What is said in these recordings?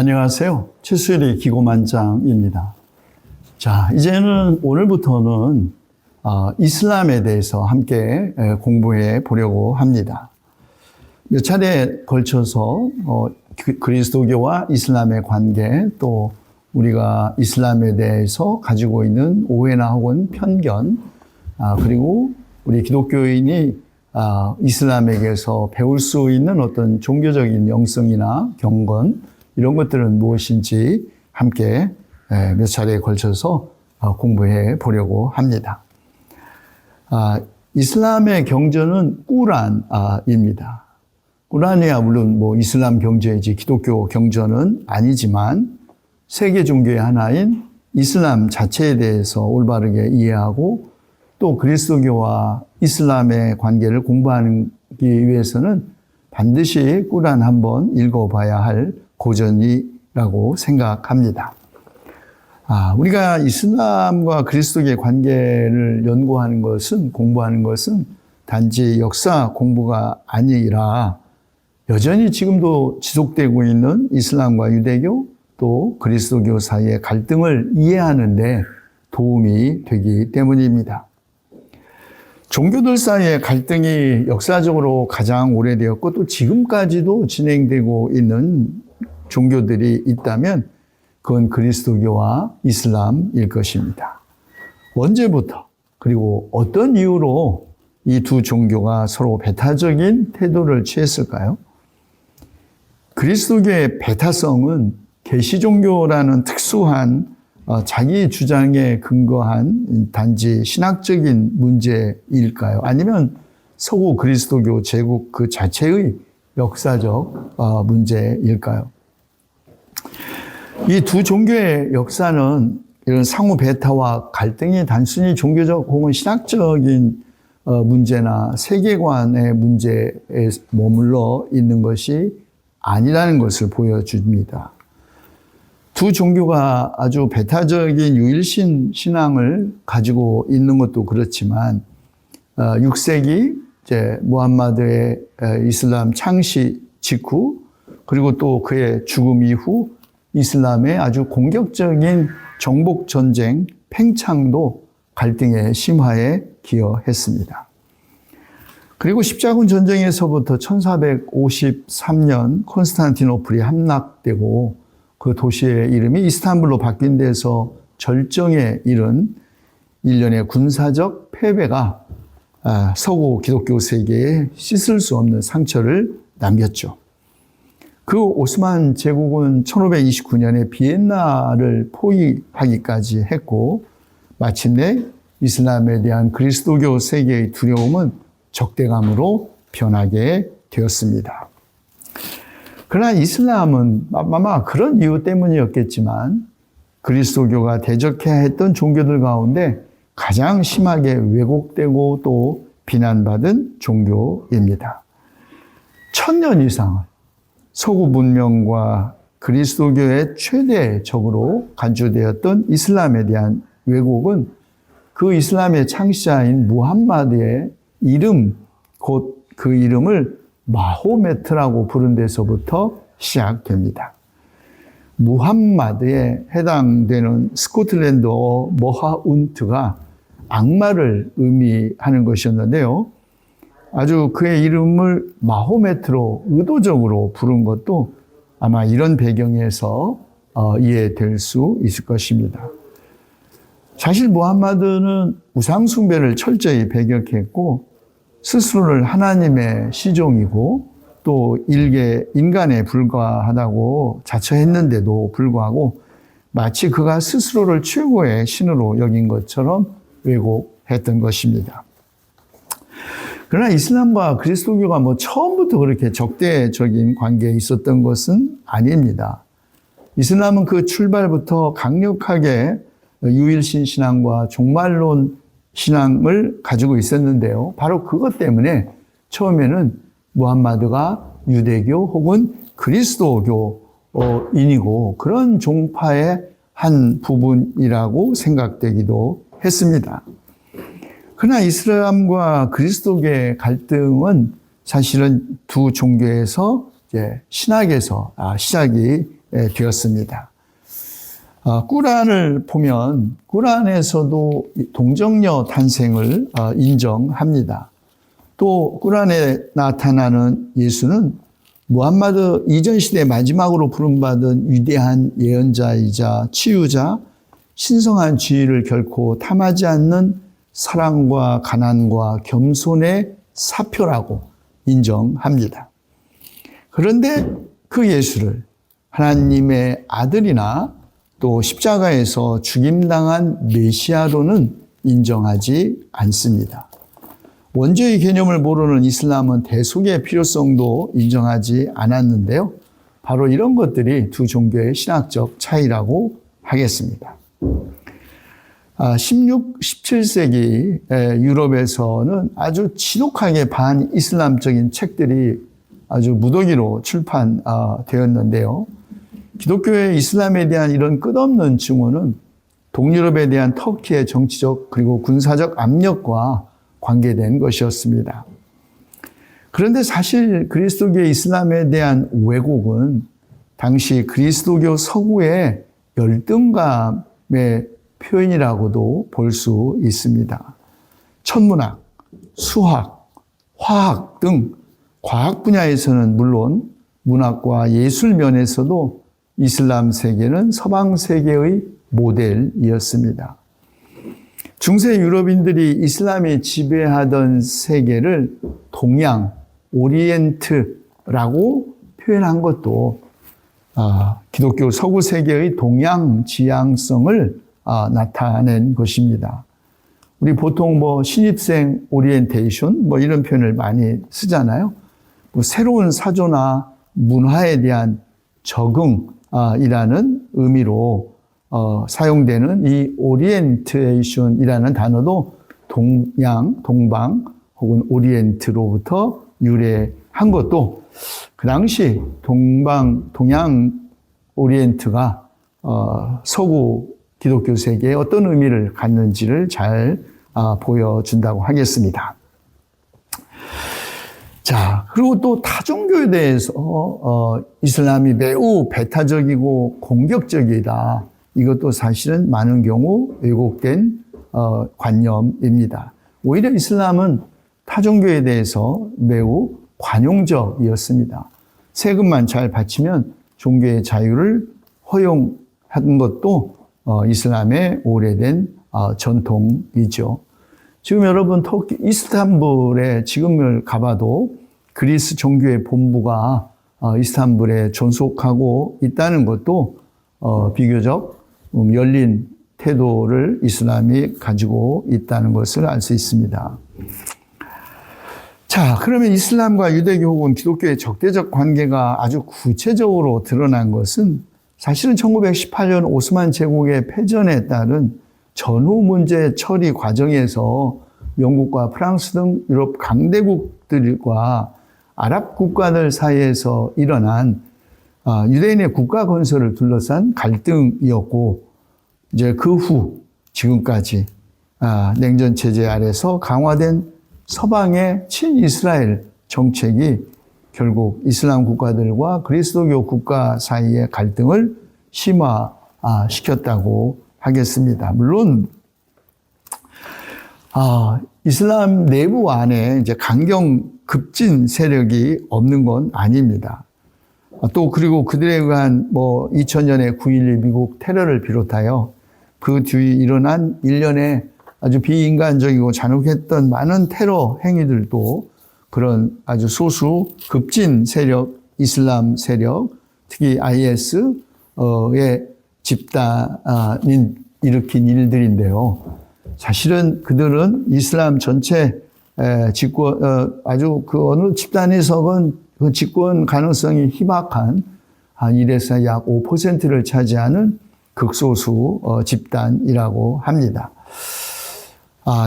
안녕하세요. 최수일의 기고만장입니다. 자, 이제는 오늘부터는 이슬람에 대해서 함께 공부해 보려고 합니다. 몇 차례에 걸쳐서 그리스도교와 이슬람의 관계, 또 우리가 이슬람에 대해서 가지고 있는 오해나 혹은 편견, 그리고 우리 기독교인이 이슬람에게서 배울 수 있는 어떤 종교적인 영성이나 경건, 이런 것들은 무엇인지 함께 몇 차례에 걸쳐서 공부해 보려고 합니다. 이슬람의 경전은 꾸란입니다. 꾸란이야 물론 이슬람 경전이지 기독교 경전은 아니지만 세계 종교의 하나인 이슬람 자체에 대해서 올바르게 이해하고 또 그리스도교와 이슬람의 관계를 공부하기 위해서는 반드시 꾸란 한번 읽어봐야 할 고전이라고 생각합니다. 우리가 이슬람과 그리스도교의 관계를 연구하는 것은, 공부하는 것은 단지 역사 공부가 아니라 여전히 지금도 지속되고 있는 이슬람과 유대교 또 그리스도교 사이의 갈등을 이해하는 데 도움이 되기 때문입니다. 종교들 사이의 갈등이 역사적으로 가장 오래되었고 또 지금까지도 진행되고 있는 종교들이 있다면 그건 그리스도교와 이슬람일 것입니다. 언제부터 그리고 어떤 이유로 이 두 종교가 서로 배타적인 태도를 취했을까요? 그리스도교의 배타성은 계시 종교라는 특수한 자기 주장에 근거한 단지 신학적인 문제일까요? 아니면 서구 그리스도교 제국 그 자체의 역사적 문제일까요? 이 두 종교의 역사는 이런 상호 배타와 갈등이 단순히 종교적 혹은 신학적인 문제나 세계관의 문제에 머물러 있는 것이 아니라는 것을 보여줍니다. 두 종교가 아주 배타적인 유일신 신앙을 가지고 있는 것도 그렇지만 6세기 이제 무함마드의 이슬람 창시 직후 그리고 또 그의 죽음 이후 이슬람의 아주 공격적인 정복 전쟁 팽창도 갈등의 심화에 기여했습니다. 그리고 십자군 전쟁에서부터 1453년 콘스탄티노플이 함락되고 그 도시의 이름이 이스탄불로 바뀐 데서 절정에 이른 일련의 군사적 패배가 서구 기독교 세계에 씻을 수 없는 상처를 남겼죠. 그 오스만 제국은 1529년에 비엔나를 포위하기까지 했고 마침내 이슬람에 대한 그리스도교 세계의 두려움은 적대감으로 변하게 되었습니다. 그러나 이슬람은 아마 그런 이유 때문이었겠지만 그리스도교가 대적해야 했던 종교들 가운데 가장 심하게 왜곡되고 또 비난받은 종교입니다. 1000년 이상을 서구 문명과 그리스도교의 최대 적으로 간주되었던 이슬람에 대한 왜곡은 그 이슬람의 창시자인 무함마드의 이름, 곧 그 이름을 마호메트라고 부른 데서부터 시작됩니다. 무함마드에 해당되는 스코틀랜드어 머하운트가 악마를 의미하는 것이었는데요. 아주 그의 이름을 마호메트로 의도적으로 부른 것도 아마 이런 배경에서 이해될 수 있을 것입니다. 사실 무함마드는 우상숭배를 철저히 배격했고 스스로를 하나님의 시종이고 또 일개 인간에 불과하다고 자처했는데도 불구하고 마치 그가 스스로를 최고의 신으로 여긴 것처럼 왜곡했던 것입니다. 그러나 이슬람과 그리스도교가 처음부터 그렇게 적대적인 관계에 있었던 것은 아닙니다. 이슬람은 그 출발부터 강력하게 유일신 신앙과 종말론 신앙을 가지고 있었는데요. 바로 그것 때문에 처음에는 무함마드가 유대교 혹은 그리스도교인이고 그런 종파의 한 부분이라고 생각되기도 했습니다. 그러나 이슬람과 그리스도교의 갈등은 사실은 두 종교에서 이제 신학에서 시작이 되었습니다. 꾸란을 보면 꾸란에서도 동정녀 탄생을 인정합니다. 또 꾸란에 나타나는 예수는 무함마드 이전 시대 마지막으로 부름받은 위대한 예언자이자 치유자, 신성한 지위를 결코 탐하지 않는 사랑과 가난과 겸손의 사표라고 인정합니다. 그런데 그 예수를 하나님의 아들이나 또 십자가에서 죽임당한 메시아로는 인정하지 않습니다. 원죄의 개념을 모르는 이슬람은 대속의 필요성도 인정하지 않았는데요. 바로 이런 것들이 두 종교의 신학적 차이라고 하겠습니다. 16, 17세기 유럽에서는 아주 지독하게 반이슬람적인 책들이 아주 무더기로 출판되었는데요. 기독교의 이슬람에 대한 이런 끝없는 증오는 동유럽에 대한 터키의 정치적 그리고 군사적 압력과 관계된 것이었습니다. 그런데 사실 그리스도교의 이슬람에 대한 왜곡은 당시 그리스도교 서구의 열등감의 표현이라고도 볼 수 있습니다. 천문학, 수학, 화학 등 과학 분야에서는 물론 문학과 예술 면에서도 이슬람 세계는 서방 세계의 모델이었습니다. 중세 유럽인들이 이슬람이 지배하던 세계를 동양, 오리엔트라고 표현한 것도 기독교 서구 세계의 동양 지향성을 나타낸 것입니다. 우리 보통 신입생 오리엔테이션 이런 표현을 많이 쓰잖아요. 새로운 사조나 문화에 대한 적응이라는 의미로 사용되는 이 오리엔테이션이라는 단어도 동양, 동방 혹은 오리엔트로부터 유래한 것도 그 당시 동양 오리엔트가 서구 기독교 세계에 어떤 의미를 갖는지를 잘 보여준다고 하겠습니다. 자, 그리고 또 타종교에 대해서 이슬람이 매우 배타적이고 공격적이다. 이것도 사실은 많은 경우 왜곡된 관념입니다. 오히려 이슬람은 타종교에 대해서 매우 관용적이었습니다. 세금만 잘 바치면 종교의 자유를 허용한 것도 이슬람의 오래된 전통이죠. 지금 여러분 터키 이스탄불에 지금을 가봐도 그리스 종교의 본부가 이스탄불에 존속하고 있다는 것도 비교적 열린 태도를 이슬람이 가지고 있다는 것을 알 수 있습니다. 자, 그러면 이슬람과 유대교 혹은 기독교의 적대적 관계가 아주 구체적으로 드러난 것은 사실은 1918년 오스만 제국의 패전에 따른 전후 문제 처리 과정에서 영국과 프랑스 등 유럽 강대국들과 아랍 국가들 사이에서 일어난 유대인의 국가 건설을 둘러싼 갈등이었고, 이제 그 후 지금까지 냉전 체제 아래서 강화된 서방의 친이스라엘 정책이 결국 이슬람 국가들과 그리스도교 국가 사이의 갈등을 심화시켰다고 하겠습니다. 물론 이슬람 내부 안에 이제 강경 급진 세력이 없는 건 아닙니다. 또 그리고 그들에 의한 2000년의 9.11 미국 테러를 비롯하여 그 뒤에 일어난 일련의 아주 비인간적이고 잔혹했던 많은 테러 행위들도 그런 아주 소수 급진 세력, 이슬람 세력, 특히 IS의 집단이 일으킨 일들인데요. 사실은 그들은 이슬람 전체 집권, 아주 그 어느 집단에서건 그 집권 가능성이 희박한 1에서 약 5%를 차지하는 극소수 집단이라고 합니다.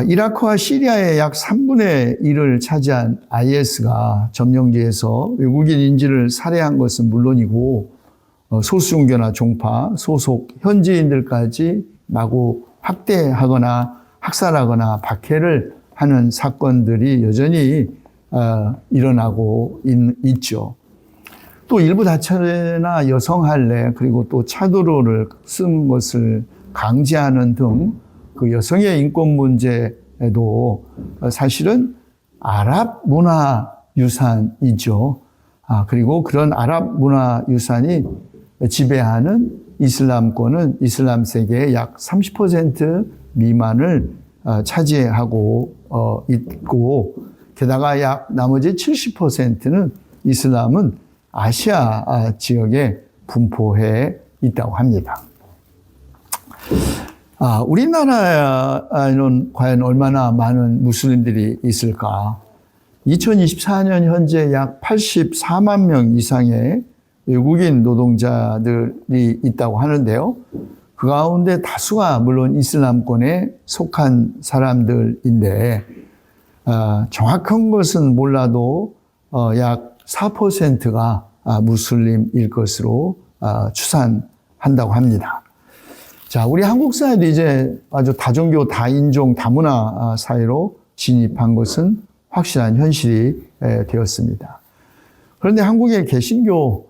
이라크와 시리아의 약 3분의 1을 차지한 IS가 점령지에서 외국인 인질을 살해한 것은 물론이고 소수 종교나 종파, 소속 현지인들까지 마구 학대하거나 학살하거나 박해를 하는 사건들이 여전히 일어나고 있죠. 또 일부 다처나 여성 할례 그리고 또 차도로를 쓰는 것을 강제하는 등 그 여성의 인권 문제에도 사실은 아랍 문화 유산이죠. 그리고 그런 아랍 문화 유산이 지배하는 이슬람권은 이슬람 세계의 약 30% 미만을 차지하고 있고, 게다가 약 나머지 70%는 이슬람은 아시아 지역에 분포해 있다고 합니다. 우리나라에는 과연 얼마나 많은 무슬림들이 있을까? 2024년 현재 약 84만 명 이상의 외국인 노동자들이 있다고 하는데요. 그 가운데 다수가 물론 이슬람권에 속한 사람들인데, 정확한 것은 몰라도 약 4%가 무슬림일 것으로 추산한다고 합니다. 자, 우리 한국 사회도 이제 아주 다종교, 다인종, 다문화 사회로 진입한 것은 확실한 현실이 되었습니다. 그런데 한국의 개신교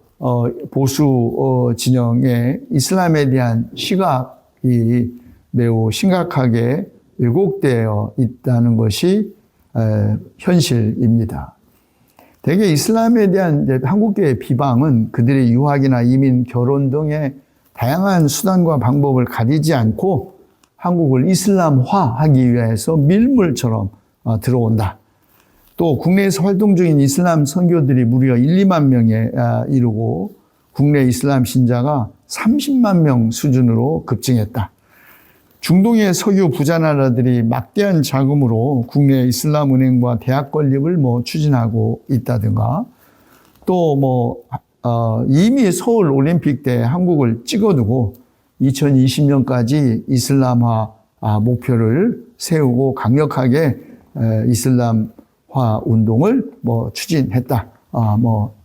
보수 진영의 이슬람에 대한 시각이 매우 심각하게 왜곡되어 있다는 것이 현실입니다. 대개 이슬람에 대한 한국교의 비방은 그들의 유학이나 이민, 결혼 등의 다양한 수단과 방법을 가리지 않고 한국을 이슬람화하기 위해서 밀물처럼 들어온다. 또 국내에서 활동 중인 이슬람 선교들이 무려 1, 2만 명에 이르고 국내 이슬람 신자가 30만 명 수준으로 급증했다. 중동의 석유 부자 나라들이 막대한 자금으로 국내 이슬람 은행과 대학 건립을 추진하고 있다든가, 또 이미 서울 올림픽 때 한국을 찍어두고 2020년까지 이슬람화 목표를 세우고 강력하게 이슬람화 운동을 추진했다.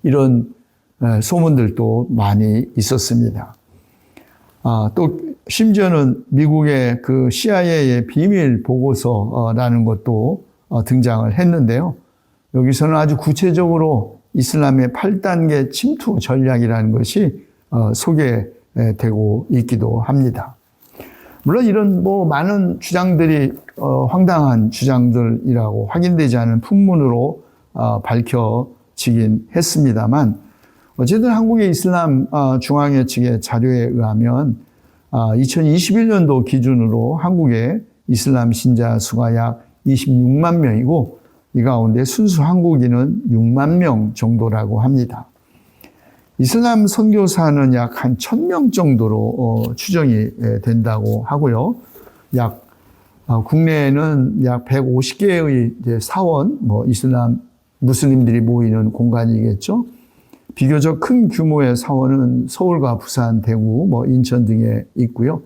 이런 소문들도 많이 있었습니다. 또 심지어는 미국의 그 CIA의 비밀 보고서라는 것도 등장을 했는데요. 여기서는 아주 구체적으로 이슬람의 8단계 침투 전략이라는 것이 소개되고 있기도 합니다. 물론 이런 많은 주장들이 황당한 주장들이라고 확인되지 않은 풍문으로 밝혀지긴 했습니다만, 어쨌든 한국의 이슬람 중앙회 측의 자료에 의하면 2021년도 기준으로 한국의 이슬람 신자 수가 약 26만 명이고, 이 가운데 순수 한국인은 6만 명 정도라고 합니다. 이슬람 선교사는 약 한 1,000명 정도로 추정이 된다고 하고요. 국내에는 약 150개의 사원, 이슬람 무슬림들이 모이는 공간이겠죠. 비교적 큰 규모의 사원은 서울과 부산, 대구, 인천 등에 있고요.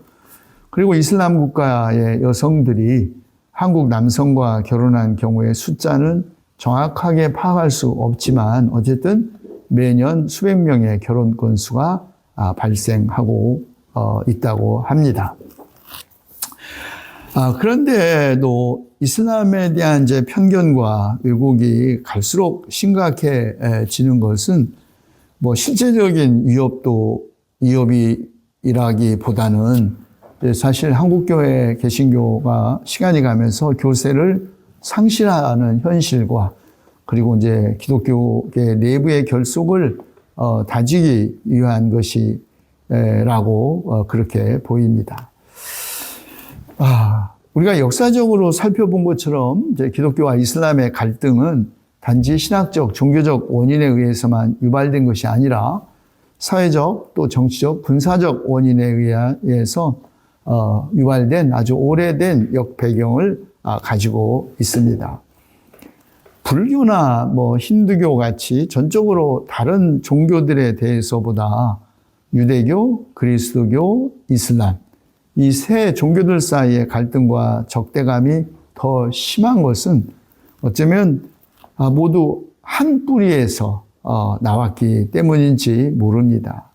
그리고 이슬람 국가의 여성들이 한국 남성과 결혼한 경우의 숫자는 정확하게 파악할 수 없지만 어쨌든 매년 수백 명의 결혼 건수가 발생하고 있다고 합니다. 그런데도 이슬람에 대한 이제 편견과 왜곡이 갈수록 심각해지는 것은 실제적인 위협이라기보다는 사실 한국교회 개신교가 시간이 가면서 교세를 상실하는 현실과, 그리고 이제 기독교계 내부의 결속을 다지기 위한 것이라고 그렇게 보입니다. 우리가 역사적으로 살펴본 것처럼 이제 기독교와 이슬람의 갈등은 단지 신학적, 종교적 원인에 의해서만 유발된 것이 아니라 사회적, 또 정치적, 군사적 원인에 의해서 유발된 아주 오래된 역배경을 가지고 있습니다. 불교나 힌두교 같이 전적으로 다른 종교들에 대해서보다 유대교, 그리스도교, 이슬람, 이 세 종교들 사이의 갈등과 적대감이 더 심한 것은 어쩌면 모두 한 뿌리에서 나왔기 때문인지 모릅니다.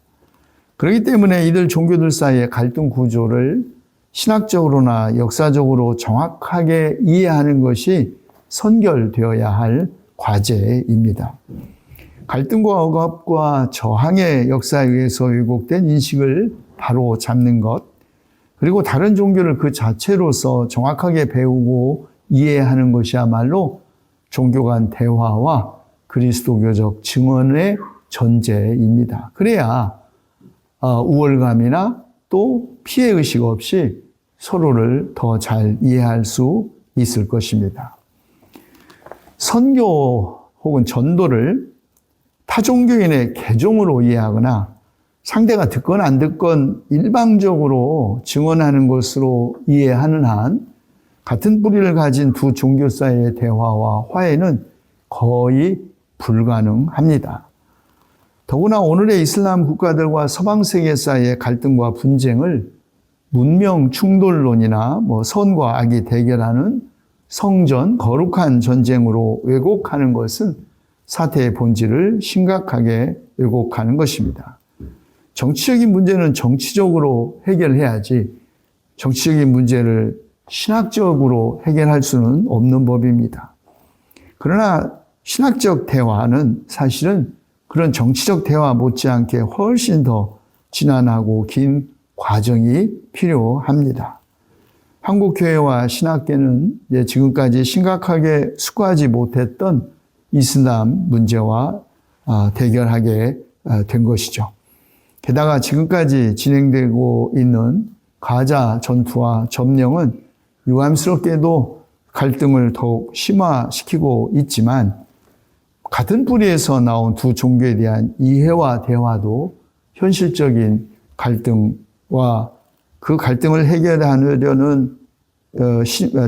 그렇기 때문에 이들 종교들 사이의 갈등 구조를 신학적으로나 역사적으로 정확하게 이해하는 것이 선결되어야 할 과제입니다. 갈등과 억압과 저항의 역사에 의해서 왜곡된 인식을 바로 잡는 것, 그리고 다른 종교를 그 자체로서 정확하게 배우고 이해하는 것이야말로 종교 간 대화와 그리스도교적 증언의 전제입니다. 그래야 우월감이나 또 피해의식 없이 서로를 더 잘 이해할 수 있을 것입니다. 선교 혹은 전도를 타종교인의 개종으로 이해하거나 상대가 듣건 안 듣건 일방적으로 증언하는 것으로 이해하는 한 같은 뿌리를 가진 두 종교 사이의 대화와 화해는 거의 불가능합니다. 더구나 오늘의 이슬람 국가들과 서방 세계 사이의 갈등과 분쟁을 문명 충돌론이나 선과 악이 대결하는 성전, 거룩한 전쟁으로 왜곡하는 것은 사태의 본질을 심각하게 왜곡하는 것입니다. 정치적인 문제는 정치적으로 해결해야지 정치적인 문제를 신학적으로 해결할 수는 없는 법입니다. 그러나 신학적 대화는 사실은 그런 정치적 대화 못지않게 훨씬 더 지난하고 긴 과정이 필요합니다. 한국교회와 신학계는 지금까지 심각하게 수고하지 못했던 이슬람 문제와 대결하게 된 것이죠. 게다가 지금까지 진행되고 있는 가자 전투와 점령은 유감스럽게도 갈등을 더욱 심화시키고 있지만 같은 뿌리에서 나온 두 종교에 대한 이해와 대화도 현실적인 갈등과 그 갈등을 해결하려는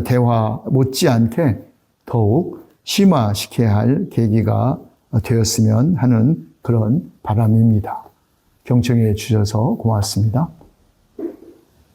대화 못지않게 더욱 심화시켜야 할 계기가 되었으면 하는 그런 바람입니다. 경청해 주셔서 고맙습니다.